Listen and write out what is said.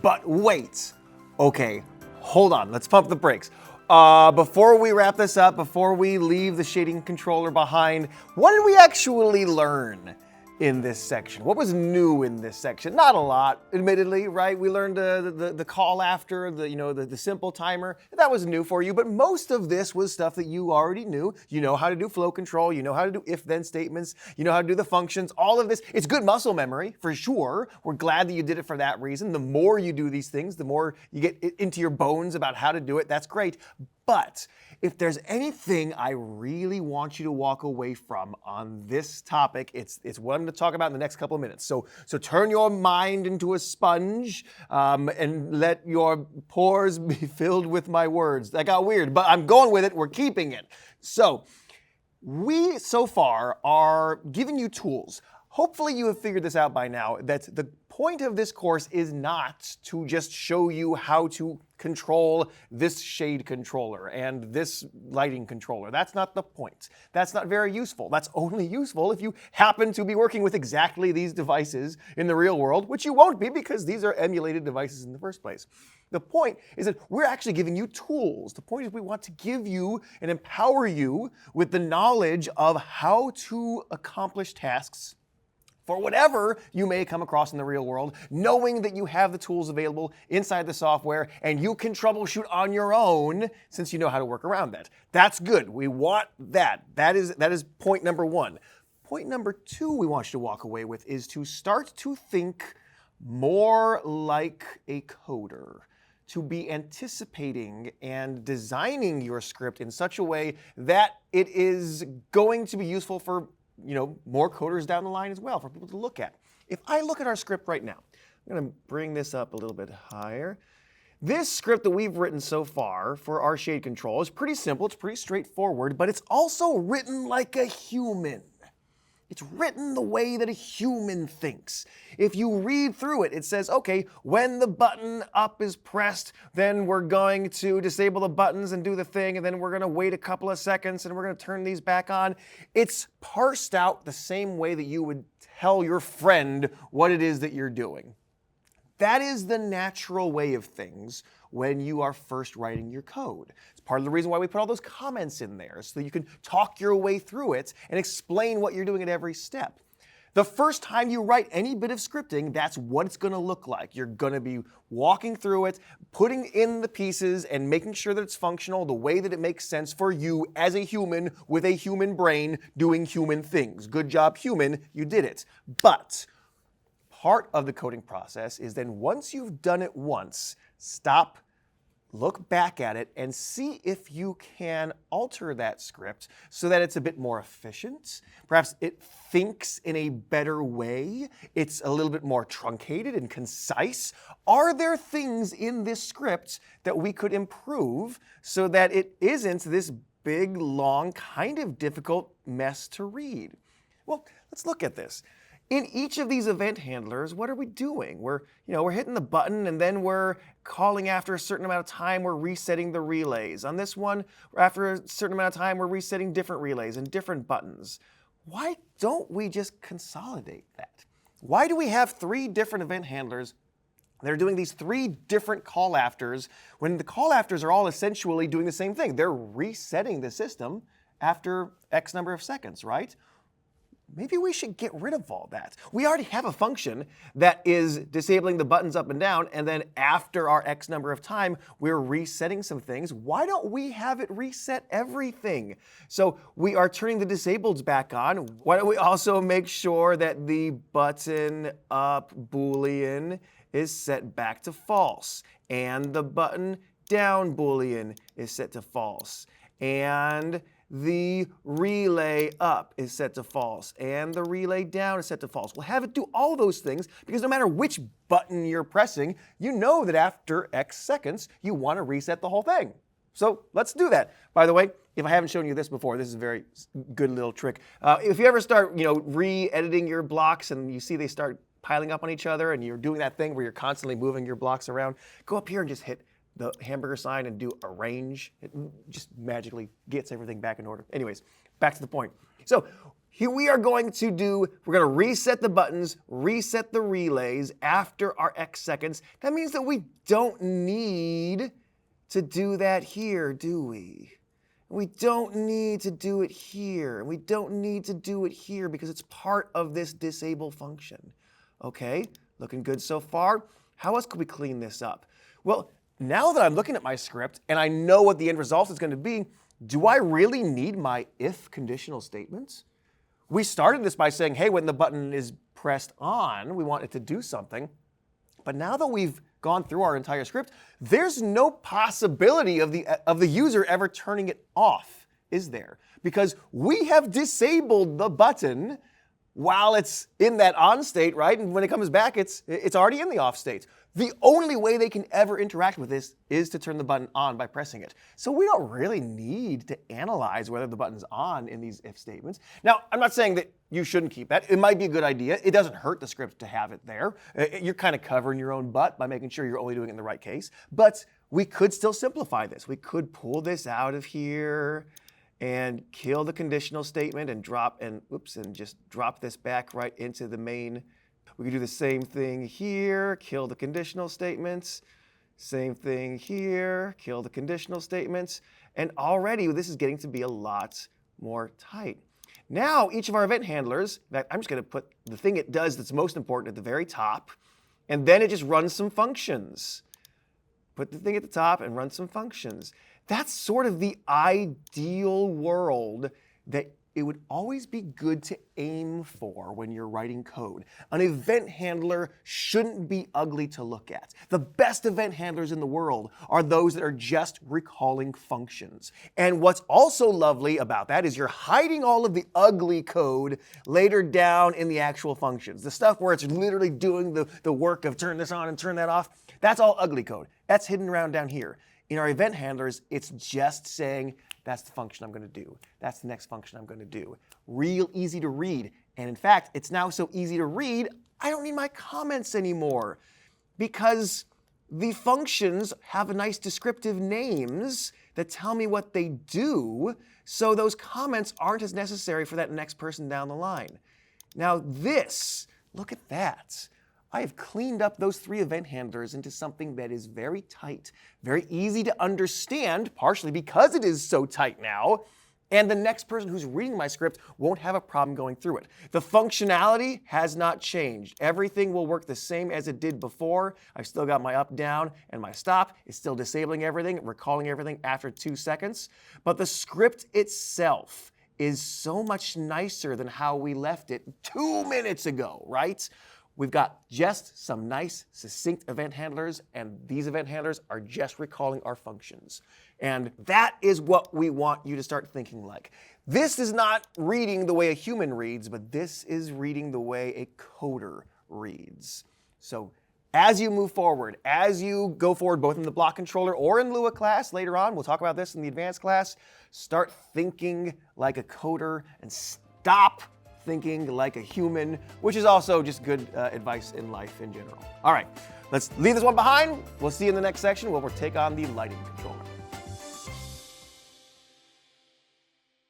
But wait, okay, hold on, let's pump the brakes. Before we wrap this up, before we leave the shading controller behind, what did we actually learn in this section? What was new in this section? Not a lot, admittedly, right? We learned the call after, the simple timer. That was new for you, but most of this was stuff that you already knew. You know how to do flow control, you know how to do if-then statements, you know how to do the functions, all of this. It's good muscle memory, for sure. We're glad that you did it for that reason. The more you do these things, the more you get into your bones about how to do it. That's great. But if there's anything I really want you to walk away from on this topic, it's what I'm going to talk about in the next couple of minutes. So turn your mind into a sponge and let your pores be filled with my words. That got weird, but I'm going with it. We're keeping it. So we, so far, are giving you tools. Hopefully you have figured this out by now, that the point of this course is not to just show you how to control this shade controller and this lighting controller. That's not the point. That's not very useful. That's only useful if you happen to be working with exactly these devices in the real world, which you won't be because these are emulated devices in the first place. The point is that we're actually giving you tools. The point is we want to give you and empower you with the knowledge of how to accomplish tasks for whatever you may come across in the real world, knowing that you have the tools available inside the software and you can troubleshoot on your own since you know how to work around that. That's good. We want that. That is point number one. Point number two we want you to walk away with is to start to think more like a coder, to be anticipating and designing your script in such a way that it is going to be useful for more coders down the line as well, for people to look at. If I look at our script right now, I'm going to bring this up a little bit higher. This script that we've written so far for our shade control is pretty simple, it's pretty straightforward, but it's also written like a human. It's written the way that a human thinks. If you read through it, it says, okay, when the button up is pressed, then we're going to disable the buttons and do the thing, and then we're going to wait a couple of seconds and we're going to turn these back on. It's parsed out the same way that you would tell your friend what it is that you're doing. That is the natural way of things when you are first writing your code. It's part of the reason why we put all those comments in there, so that you can talk your way through it and explain what you're doing at every step. The first time you write any bit of scripting, that's what it's going to look like. You're going to be walking through it, putting in the pieces, and making sure that it's functional the way that it makes sense for you as a human with a human brain doing human things. Good job, human, you did it. But part of the coding process is then once you've done it once, stop, look back at it, and see if you can alter that script so that it's a bit more efficient. Perhaps it thinks in a better way. It's a little bit more truncated and concise. Are there things in this script that we could improve so that it isn't this big, long, kind of difficult mess to read? Well, let's look at this. In each of these event handlers, what are we doing? We're hitting the button and then we're calling after a certain amount of time, we're resetting the relays. On this one, after a certain amount of time, we're resetting different relays and different buttons. Why don't we just consolidate that? Why do we have 3 different event handlers that are doing these 3 different call afters when the call afters are all essentially doing the same thing? They're resetting the system after X number of seconds, right? Maybe we should get rid of all that. We already have a function that is disabling the buttons up and down, and then after our X number of time, we're resetting some things. Why don't we have it reset everything? So we are turning the disableds back on. Why don't we also make sure that the button up Boolean is set back to false, and the button down Boolean is set to false, and the relay up is set to false, and the relay down is set to false. We'll have it do all those things because no matter which button you're pressing, you know that after X seconds, you want to reset the whole thing. So let's do that. By the way, if I haven't shown you this before, this is a very good little trick. If you ever start, re-editing your blocks and you see they start piling up on each other and you're doing that thing where you're constantly moving your blocks around, go up here and just hit the hamburger sign and do arrange. It just magically gets everything back in order. Anyways, back to the point. So here we are going to reset the buttons, reset the relays after our X seconds. That means that we don't need to do that here, do we? We don't need to do it here. We don't need to do it here because it's part of this disable function. Okay, looking good so far. How else could we clean this up? Well, now that I'm looking at my script and I know what the end result is going to be, do I really need my if conditional statements? We started this by saying, hey, when the button is pressed on, we want it to do something. But now that we've gone through our entire script, there's no possibility of the user ever turning it off, is there? Because we have disabled the button while it's in that on state, right? And when it comes back, it's already in the off state. The only way they can ever interact with this is to turn the button on by pressing it. So we don't really need to analyze whether the button's on in these if statements. Now, I'm not saying that you shouldn't keep that. It might be a good idea. It doesn't hurt the script to have it there. You're kind of covering your own butt by making sure you're only doing it in the right case. But we could still simplify this. We could pull this out of here and kill the conditional statement and just drop this back right into the main. We could do the same thing here, kill the conditional statements. Same thing here, kill the conditional statements. And already this is getting to be a lot more tight. Now each of our event handlers, in fact, I'm just going to put the thing it does that's most important at the very top, and then it just runs some functions. Put the thing at the top and run some functions. That's sort of the ideal world that it would always be good to aim for when you're writing code. An event handler shouldn't be ugly to look at. The best event handlers in the world are those that are just recalling functions. And what's also lovely about that is you're hiding all of the ugly code later down in the actual functions. The stuff where it's literally doing the work of turn this on and turn that off, that's all ugly code. That's hidden around down here. In our event handlers, it's just saying, that's the function I'm going to do. That's the next function I'm going to do. Real easy to read. And in fact, it's now so easy to read, I don't need my comments anymore because the functions have nice descriptive names that tell me what they do, so those comments aren't as necessary for that next person down the line. Now this, look at that. I have cleaned up those 3 event handlers into something that is very tight, very easy to understand, partially because it is so tight now, and the next person who's reading my script won't have a problem going through it. The functionality has not changed. Everything will work the same as it did before. I've still got my up, down, and my stop. It's still disabling everything, recalling everything after 2 seconds. But the script itself is so much nicer than how we left it 2 minutes ago, right? We've got just some nice, succinct event handlers, and these event handlers are just recalling our functions. And that is what we want you to start thinking like. This is not reading the way a human reads, but this is reading the way a coder reads. So as you move forward, as you go forward both in the block controller or in Lua class later on, we'll talk about this in the advanced class, start thinking like a coder and stop thinking like a human, which is also just good advice in life in general. All right, let's leave this one behind. We'll see you in the next section where we'll take on the lighting controller.